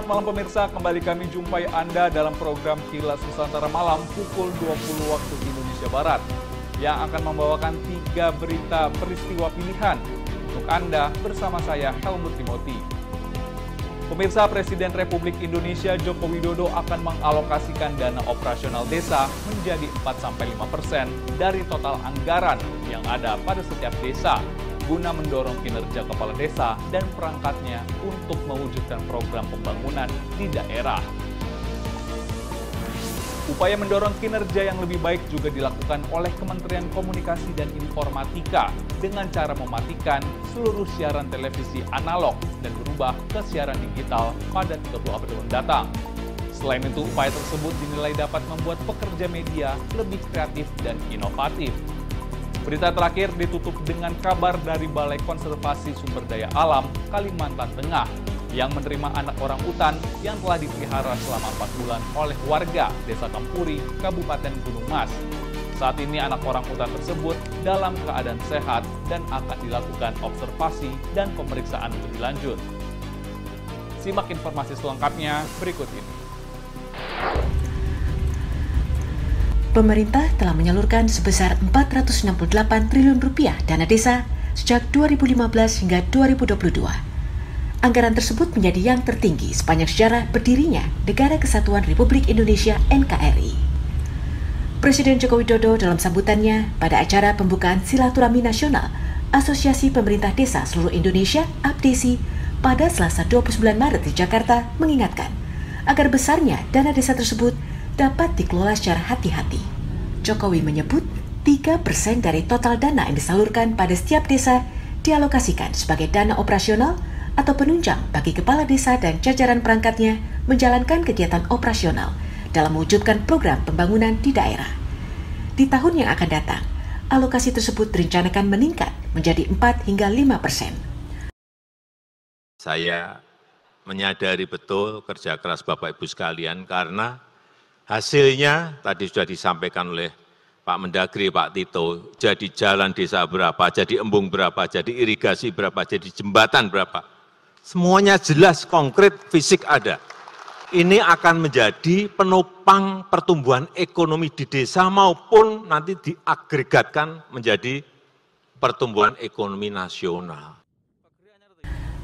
malam pemirsa, kembali kami jumpai Anda dalam program Kilas Nusantara Malam pukul 20 waktu Indonesia Barat yang akan membawakan 3 berita peristiwa pilihan untuk Anda bersama saya Helmut Timothy. Pemirsa, Presiden Republik Indonesia Joko Widodo akan mengalokasikan dana operasional desa menjadi 4-5% dari total anggaran yang ada pada setiap desa guna mendorong kinerja kepala desa dan perangkatnya untuk mewujudkan program pembangunan di daerah. Upaya mendorong kinerja yang lebih baik juga dilakukan oleh Kementerian Komunikasi dan Informatika dengan cara mematikan seluruh siaran televisi analog dan berubah ke siaran digital pada 30 April mendatang. Selain itu, upaya tersebut dinilai dapat membuat pekerja media lebih kreatif dan inovatif. Berita terakhir ditutup dengan kabar dari Balai Konservasi Sumber Daya Alam Kalimantan Tengah yang menerima anak orang utan yang telah dipelihara selama 4 bulan oleh warga Desa Kampuri, Kabupaten Gunung Mas. Saat ini anak orang utan tersebut dalam keadaan sehat dan akan dilakukan observasi dan pemeriksaan lebih lanjut. Simak informasi selengkapnya berikut ini. Pemerintah telah menyalurkan sebesar Rp468 triliun dana desa sejak 2015 hingga 2022. Anggaran tersebut menjadi yang tertinggi sepanjang sejarah berdirinya Negara Kesatuan Republik Indonesia NKRI. Presiden Joko Widodo dalam sambutannya pada acara pembukaan Silaturahmi Nasional Asosiasi Pemerintah Desa Seluruh Indonesia (APDESI) pada Selasa 29 Maret di Jakarta mengingatkan agar besarnya dana desa tersebut dapat dikelola secara hati-hati. Jokowi menyebut 3% dari total dana yang disalurkan pada setiap desa dialokasikan sebagai dana operasional atau penunjang bagi kepala desa dan jajaran perangkatnya menjalankan kegiatan operasional dalam mewujudkan program pembangunan di daerah. Di tahun yang akan datang, alokasi tersebut direncanakan meningkat menjadi 4 hingga 5%. Saya menyadari betul kerja keras Bapak Ibu sekalian karena hasilnya tadi sudah disampaikan oleh Pak Mendagri, Pak Tito, jadi jalan desa berapa, jadi embung berapa, jadi irigasi berapa, jadi jembatan berapa. Semuanya jelas, konkret, fisik ada. Ini akan menjadi penopang pertumbuhan ekonomi di desa maupun nanti diagregatkan menjadi pertumbuhan ekonomi nasional.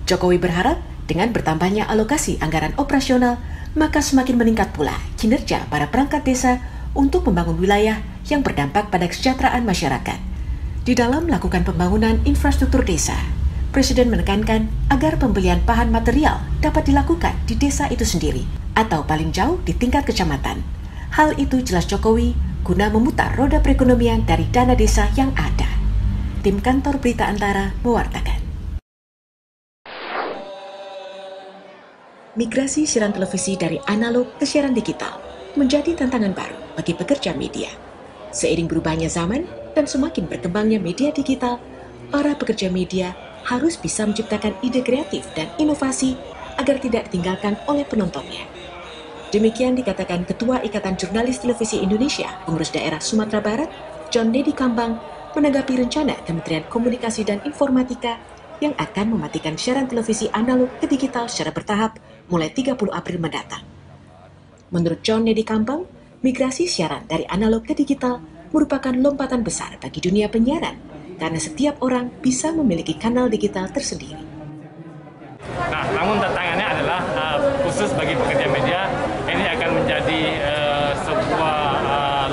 Jokowi berharap dengan bertambahnya alokasi anggaran operasional, maka semakin meningkat pula kinerja para perangkat desa untuk membangun wilayah yang berdampak pada kesejahteraan masyarakat. Di dalam melakukan pembangunan infrastruktur desa, Presiden menekankan agar pembelian bahan material dapat dilakukan di desa itu sendiri atau paling jauh di tingkat kecamatan. Hal itu jelas Jokowi guna memutar roda perekonomian dari dana desa yang ada. Tim Kantor Berita Antara mewartakan. Migrasi siaran televisi dari analog ke siaran digital menjadi tantangan baru bagi pekerja media. Seiring berubahnya zaman dan semakin berkembangnya media digital, para pekerja media harus bisa menciptakan ide kreatif dan inovasi agar tidak ditinggalkan oleh penontonnya. Demikian dikatakan Ketua Ikatan Jurnalis Televisi Indonesia, Pengurus Daerah Sumatera Barat, John Nedi Kambang, menanggapi rencana Kementerian Komunikasi dan Informatika yang akan mematikan siaran televisi analog ke digital secara bertahap mulai 30 April mendatang. Menurut John Nedi Kambang, migrasi siaran dari analog ke digital merupakan lompatan besar bagi dunia penyiaran karena setiap orang bisa memiliki kanal digital tersendiri. Nah, namun tantangannya adalah khusus bagi pekerja media, ini akan menjadi sebuah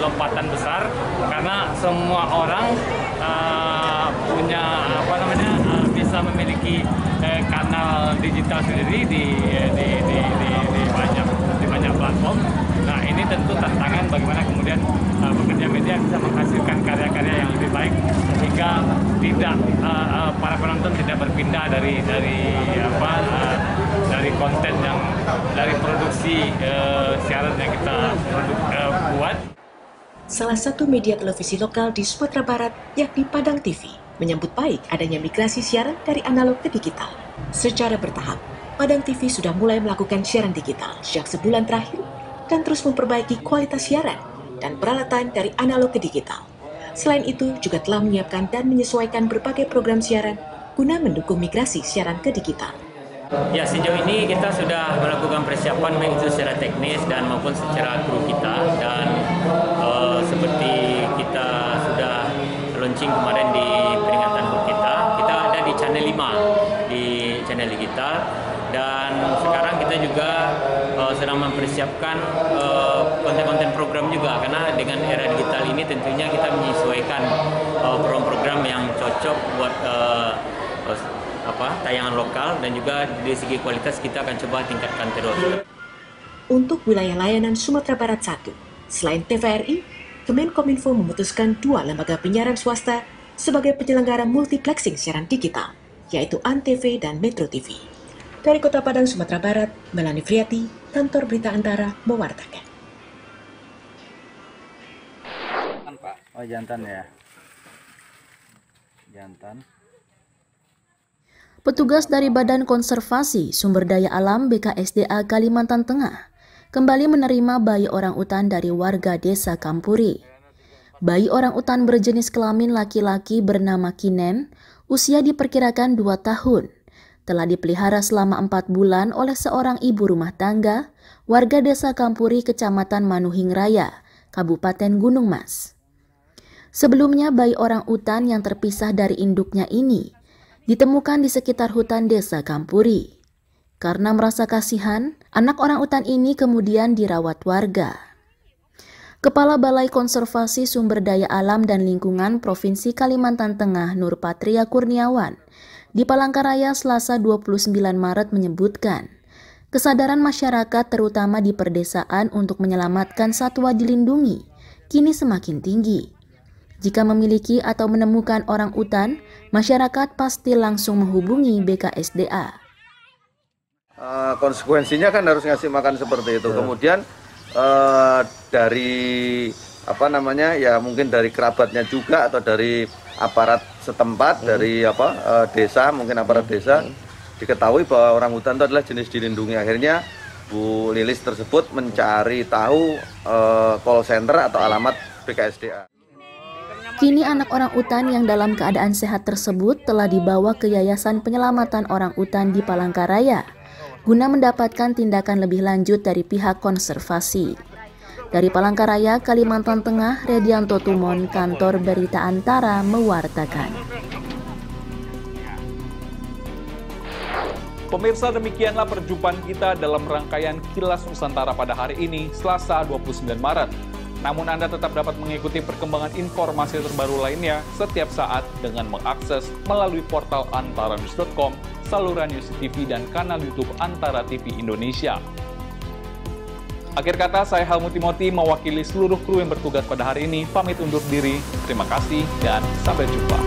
lompatan besar karena semua orang punya bisa memiliki kanal digital sendiri di banyak platform. Nah, ini tentu tantangan bagaimana kemudian pekerja media bisa menghasilkan karya-karya yang lebih baik sehingga tidak para penonton tidak berpindah dari konten yang dari produksi siaran yang kita buat. Salah satu media televisi lokal di Sumatera Barat yakni Padang TV menyambut baik adanya migrasi siaran dari analog ke digital. Secara bertahap, Padang TV sudah mulai melakukan siaran digital sejak sebulan terakhir dan terus memperbaiki kualitas siaran dan peralatan dari analog ke digital. Selain itu, juga telah menyiapkan dan menyesuaikan berbagai program siaran guna mendukung migrasi siaran ke digital. Ya, sejauh ini kita sudah melakukan persiapan baik itu secara teknis dan maupun secara kru kita, dan seperti kita sudah launching kemarin di peringatan HUT kita ada di channel 5 di channel digital, dan sekarang kita juga sedang mempersiapkan konten-konten program juga, karena dengan era digital ini tentunya kita menyesuaikan program-program yang cocok buat tayangan lokal, dan juga dari segi kualitas kita akan coba tingkatkan terus. Untuk wilayah layanan Sumatera Barat 1, selain TVRI, Kemenkominfo memutuskan 2 lembaga penyiaran swasta sebagai penyelenggara multiplexing siaran digital, yaitu ANTV dan Metro TV. Dari Kota Padang, Sumatera Barat, Melani Friati, Kantor Berita Antara, mewartakan. Oh, jantan ya. Jantan. Petugas dari Badan Konservasi Sumber Daya Alam BKSDA Kalimantan Tengah kembali menerima bayi orangutan dari warga desa Kampuri. Bayi orangutan berjenis kelamin laki-laki bernama Kinen, usia diperkirakan 2 tahun, telah dipelihara selama 4 bulan oleh seorang ibu rumah tangga, warga desa Kampuri, Kecamatan Manuhing Raya, Kabupaten Gunung Mas. Sebelumnya, bayi orangutan yang terpisah dari induknya ini ditemukan di sekitar hutan desa Kampuri. Karena merasa kasihan, anak orangutan ini kemudian dirawat warga. Kepala Balai Konservasi Sumber Daya Alam dan Lingkungan Provinsi Kalimantan Tengah Nurpatria Kurniawan di Palangkaraya Selasa 29 Maret menyebutkan, kesadaran masyarakat terutama di perdesaan untuk menyelamatkan satwa dilindungi kini semakin tinggi. Jika memiliki atau menemukan orangutan, masyarakat pasti langsung menghubungi BKSDA. Konsekuensinya kan harus ngasih makan seperti itu. Kemudian dari ya mungkin dari kerabatnya juga atau dari aparat setempat, dari desa, mungkin aparat desa, diketahui bahwa orangutan itu adalah jenis dilindungi. Akhirnya Bu Lilis tersebut mencari tahu call center atau alamat BKSDA. Kini anak orangutan yang dalam keadaan sehat tersebut telah dibawa ke Yayasan Penyelamatan Orangutan di Palangkaraya guna mendapatkan tindakan lebih lanjut dari pihak konservasi. Dari Palangkaraya, Kalimantan Tengah, Redianto Tumon, Kantor Berita Antara mewartakan. Pemirsa, demikianlah perjumpaan kita dalam rangkaian Kilas Nusantara pada hari ini, Selasa 29 Maret. Namun Anda tetap dapat mengikuti perkembangan informasi terbaru lainnya setiap saat dengan mengakses melalui portal antaranews.com, saluran News TV, dan kanal YouTube Antara TV Indonesia. Akhir kata, saya Helmut Timothy mewakili seluruh kru yang bertugas pada hari ini, pamit undur diri. Terima kasih dan sampai jumpa.